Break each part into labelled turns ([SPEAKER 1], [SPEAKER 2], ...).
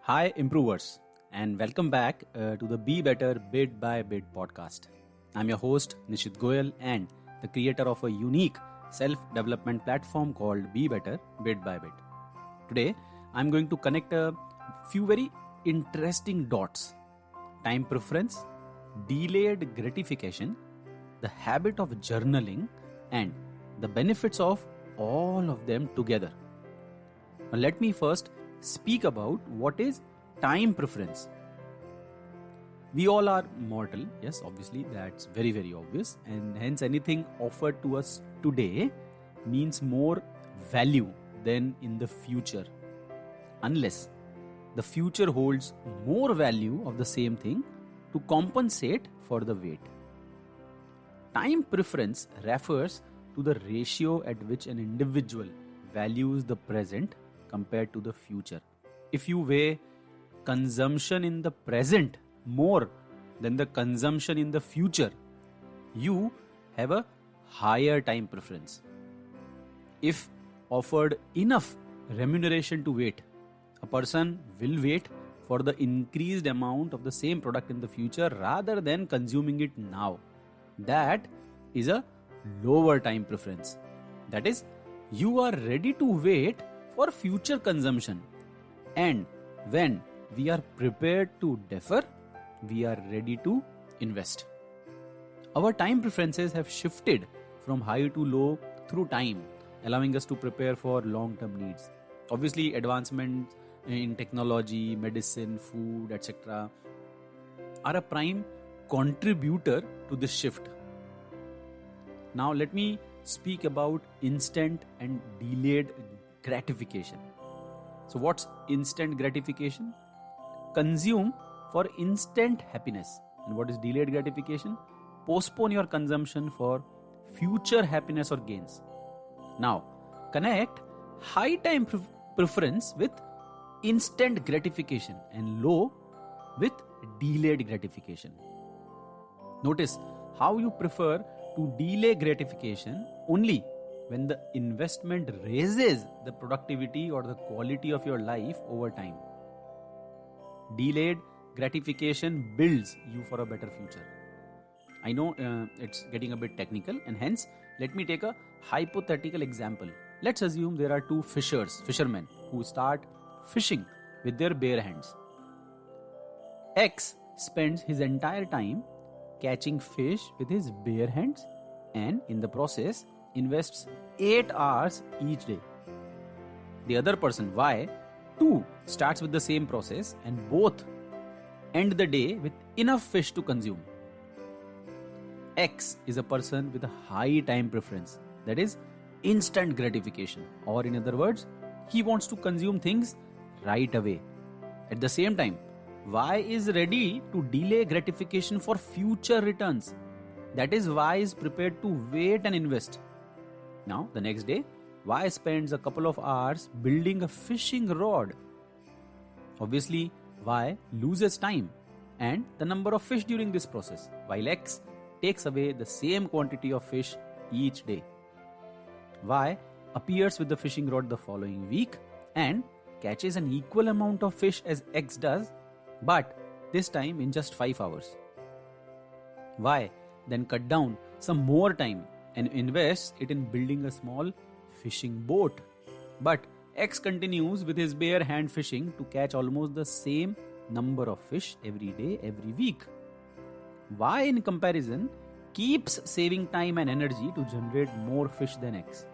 [SPEAKER 1] Hi, improvers, and welcome back to the Be Better Bit by Bit podcast. I'm your host, Nishit Goyal, and the creator of a unique self development platform called Be Better Bit by Bit. Today, I'm going to connect a few very interesting dots: time preference, delayed gratification, the habit of journaling, and the benefits of all of them together. Now, let me first speak about what is time preference. We all are mortal, yes, obviously, that's very, very obvious, and hence anything offered to us today means more value than in the future, unless the future holds more value of the same thing to compensate for the wait. Time preference refers to the ratio at which an individual values the present compared to the future. If you weigh consumption in the present more than the consumption in the future, you have a higher time preference. If offered enough remuneration to wait, a person will wait for the increased amount of the same product in the future rather than consuming it now. That is a lower time preference. That is, you are ready to wait for future consumption, and when we are prepared to defer, we are ready to invest. Our time preferences have shifted from high to low through time, allowing us to prepare for long term needs. Obviously, advancements in technology, medicine, food, etc., are a prime contributor to this shift. Now, let me speak about instant and delayed gratification. So, what's instant gratification? Consume for instant happiness. And what is delayed gratification? Postpone your consumption for future happiness or gains. Now, connect high time preference with instant gratification and low with delayed gratification. Notice how you prefer to delay gratification only when the investment raises the productivity or the quality of your life over time. Delayed gratification builds you for a better future. I know it's getting a bit technical, and hence let me take a hypothetical example. Let's assume there are two fishermen who start fishing with their bare hands. X spends his entire time catching fish with his bare hands and in the process invests 8 hours each day. The other person, Y, too starts with the same process and both end the day with enough fish to consume. X is a person with a high time preference, that is instant gratification, or in other words, he wants to consume things right away. At the same time, Y is ready to delay gratification for future returns. That is, Y is prepared to wait and invest. Now, the next day, Y spends a couple of hours building a fishing rod. Obviously, Y loses time and the number of fish during this process, while X takes away the same quantity of fish each day. Y appears with the fishing rod the following week and catches an equal amount of fish as X does, but this time in just 5 hours. Y then cut down some more time and invests it in building a small fishing boat. But X continues with his bare hand fishing to catch almost the same number of fish every day, every week. Y, in comparison, keeps saving time and energy to generate more fish than X.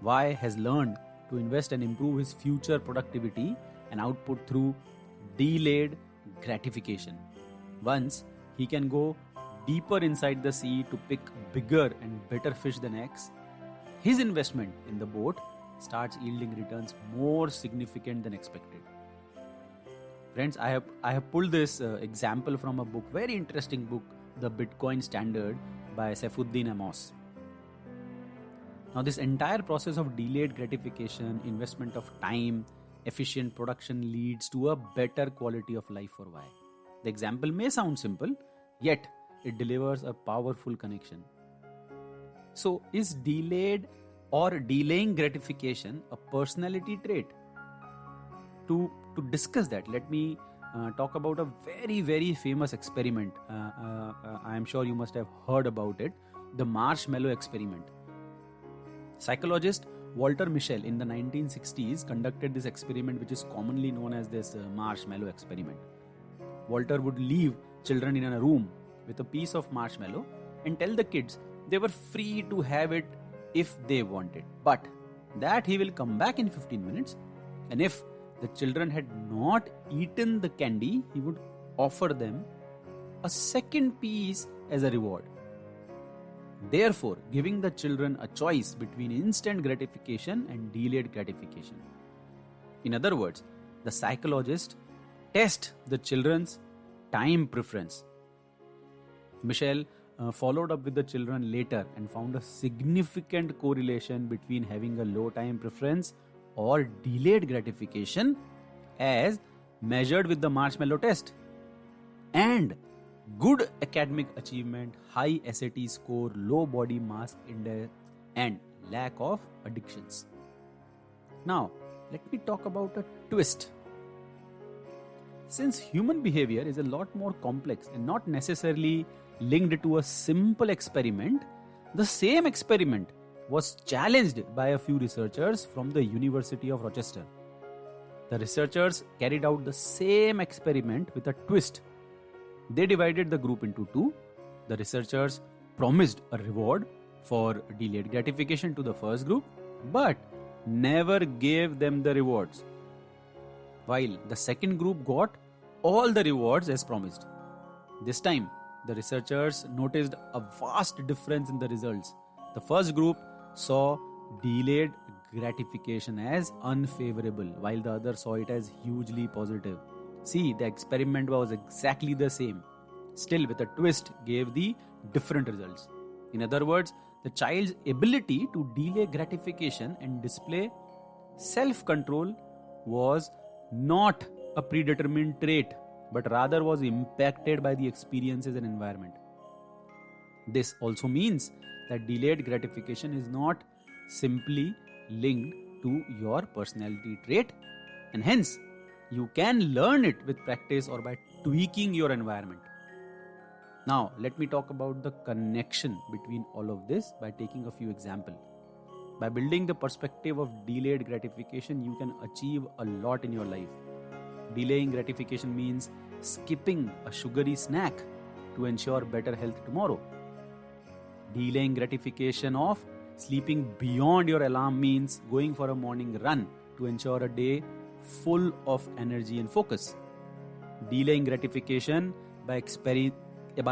[SPEAKER 1] Y has learned to invest and improve his future productivity and output through delayed gratification. Once he can go deeper inside the sea to pick bigger and better fish than X, his investment in the boat starts yielding returns more significant than expected. Friends, I have pulled this example from a book, very interesting book, The Bitcoin Standard by Saifuddin Amos. Now, this entire process of delayed gratification, investment of time, efficient production leads to a better quality of life for Y. The example may sound simple, yet it delivers a powerful connection. So, is delayed or delaying gratification a personality trait? To to discuss that, let me talk about a very, very famous experiment. I am sure you must have heard about it, the marshmallow experiment. Psychologist Walter Mischel in the 1960s conducted this experiment, which is commonly known as this marshmallow experiment. Walter would leave children in a room with a piece of marshmallow and tell the kids they were free to have it if they wanted, but that he will come back in 15 minutes, and if the children had not eaten the candy, he would offer them a second piece as a reward. Therefore, giving the children a choice between instant gratification and delayed gratification. In other words, the psychologist tests the children's time preference. Mischel followed up with the children later and found a significant correlation between having a low time preference or delayed gratification as measured with the marshmallow test, and good academic achievement, high SAT score, low body mass index, and lack of addictions. Now, let me talk about a twist. Since human behavior is a lot more complex and not necessarily linked to a simple experiment, the same experiment was challenged by a few researchers from the University of Rochester. The researchers carried out the same experiment with a twist. They divided the group into two. The researchers promised a reward for delayed gratification to the first group, but never gave them the rewards, while the second group got all the rewards as promised. This time, the researchers noticed a vast difference in the results. The first group saw delayed gratification as unfavorable, while the other saw it as hugely positive. See, the experiment was exactly the same, still with a twist gave the different results. In other words, the child's ability to delay gratification and display self-control was not a predetermined trait, but rather was impacted by the experiences and environment. This also means that delayed gratification is not simply linked to your personality trait, and hence you can learn it with practice or by tweaking your environment. Now, let me talk about the connection between all of this by taking a few examples. By building the perspective of delayed gratification, you can achieve a lot in your life. Delaying gratification means skipping a sugary snack to ensure better health tomorrow. Delaying gratification of sleeping beyond your alarm means going for a morning run to ensure a day full of energy and focus. Delaying gratification by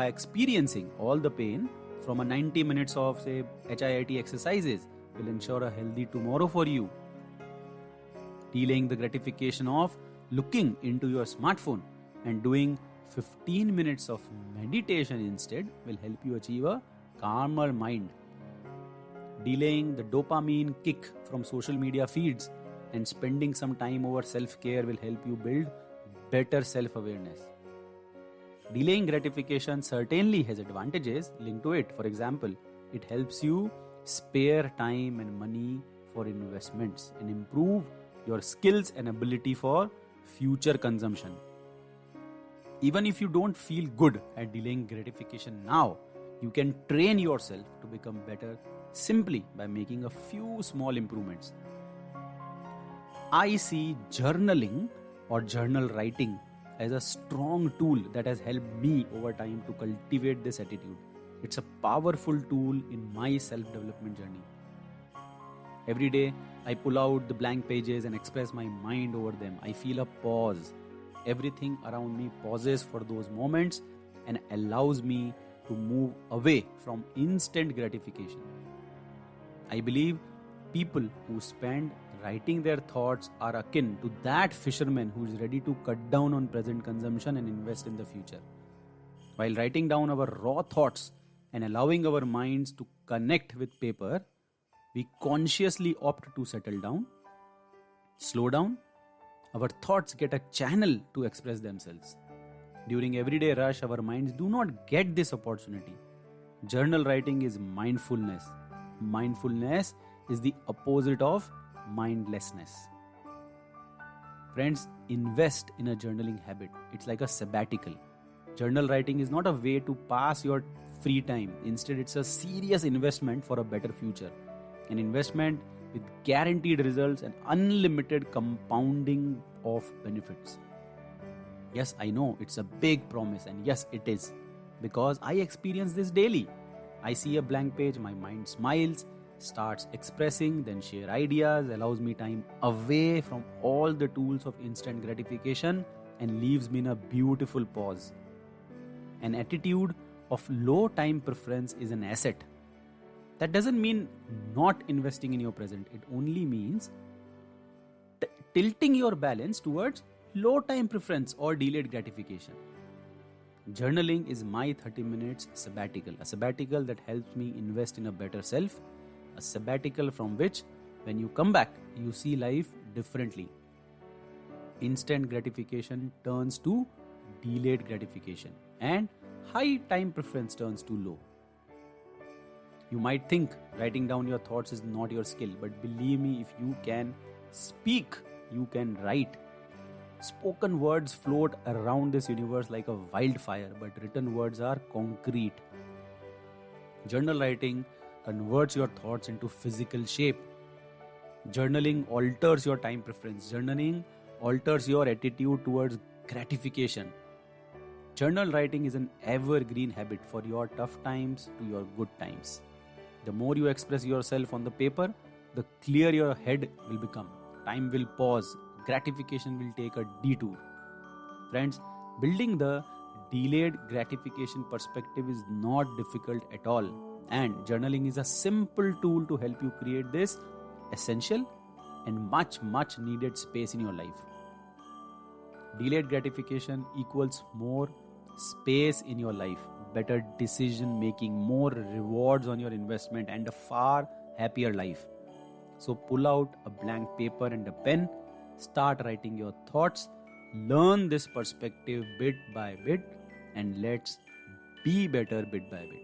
[SPEAKER 1] experiencing all the pain from a 90 minutes of, say, HIIT exercises will ensure a healthy tomorrow for you. Delaying the gratification of looking into your smartphone and doing 15 minutes of meditation instead will help you achieve a calmer mind. Delaying the dopamine kick from social media feeds and spending some time over self-care will help you build better self-awareness. Delaying gratification certainly has advantages linked to it. For example, it helps you spare time and money for investments and improve your skills and ability for future consumption. Even if you don't feel good at delaying gratification now, you can train yourself to become better simply by making a few small improvements. I see journaling or journal writing as a strong tool that has helped me over time to cultivate this attitude. It's a powerful tool in my self-development journey. Every day, I pull out the blank pages and express my mind over them. I feel a pause. Everything around me pauses for those moments and allows me to move away from instant gratification. I believe people who spend writing their thoughts are akin to that fisherman who is ready to cut down on present consumption and invest in the future. While writing down our raw thoughts and allowing our minds to connect with paper, we consciously opt to settle down, slow down. Our thoughts get a channel to express themselves. During everyday rush, our minds do not get this opportunity. Journal writing is mindfulness. Mindfulness is the opposite of mindlessness. Friends, invest in a journaling habit. It's like a sabbatical. Journal writing is not a way to pass your free time. Instead, it's a serious investment for a better future. An investment with guaranteed results and unlimited compounding of benefits. Yes, I know it's a big promise, and yes, it is. Because I experience this daily. I see a blank page, my mind smiles, starts expressing, then share ideas, allows me time away from all the tools of instant gratification, and leaves me in a beautiful pause. An attitude of low time preference is an asset. That doesn't mean not investing in your present, it only means tilting your balance towards low time preference or delayed gratification. Journaling is my 30 minutes sabbatical, a sabbatical that helps me invest in a better self, a sabbatical from which, when you come back, you see life differently. Instant gratification turns to delayed gratification, and high time preference turns to low. You might think writing down your thoughts is not your skill, but believe me, if you can speak, you can write. Spoken words float around this universe like a wildfire, but written words are concrete. Journal writing converts your thoughts into physical shape. Journaling alters your time preference. Journaling alters your attitude towards gratification. Journal writing is an evergreen habit for your tough times to your good times. The more you express yourself on the paper, the clearer your head will become. Time will pause. Gratification will take a detour. Friends, building the delayed gratification perspective is not difficult at all. And journaling is a simple tool to help you create this essential and much needed space in your life. Delayed gratification equals more space in your life, better decision making, more rewards on your investment, and a far happier life. So pull out a blank paper and a pen, start writing your thoughts, learn this perspective bit by bit, and let's be better bit by bit.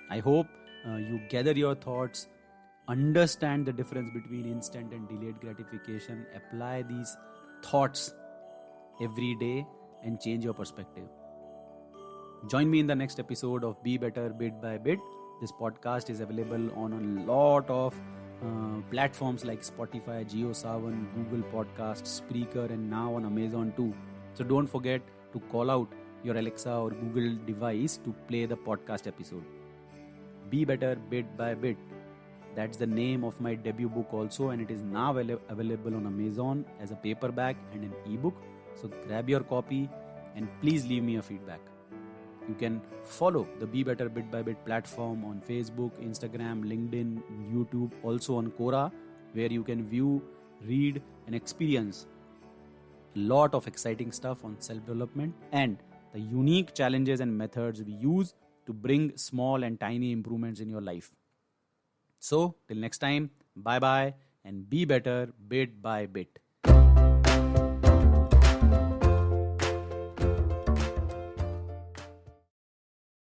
[SPEAKER 1] I hope you gather your thoughts, understand the difference between instant and delayed gratification, apply these thoughts every day, and change your perspective. Join me in the next episode of Be Better Bit by Bit. This podcast is available on a lot of platforms like Spotify, JioSaavn, Google Podcasts, Spreaker, and now on Amazon too. So don't forget to call out your Alexa or Google device to play the podcast episode. Be Better Bit by Bit. That's the name of my debut book also, and it is now available on Amazon as a paperback and an ebook. So grab your copy and please leave me a feedback. You can follow the Be Better Bit by Bit platform on Facebook, Instagram, LinkedIn, YouTube, also on Quora, where you can view, read, and experience a lot of exciting stuff on self-development and the unique challenges and methods we use to bring small and tiny improvements in your life. So, till next time, bye-bye and be better bit by bit.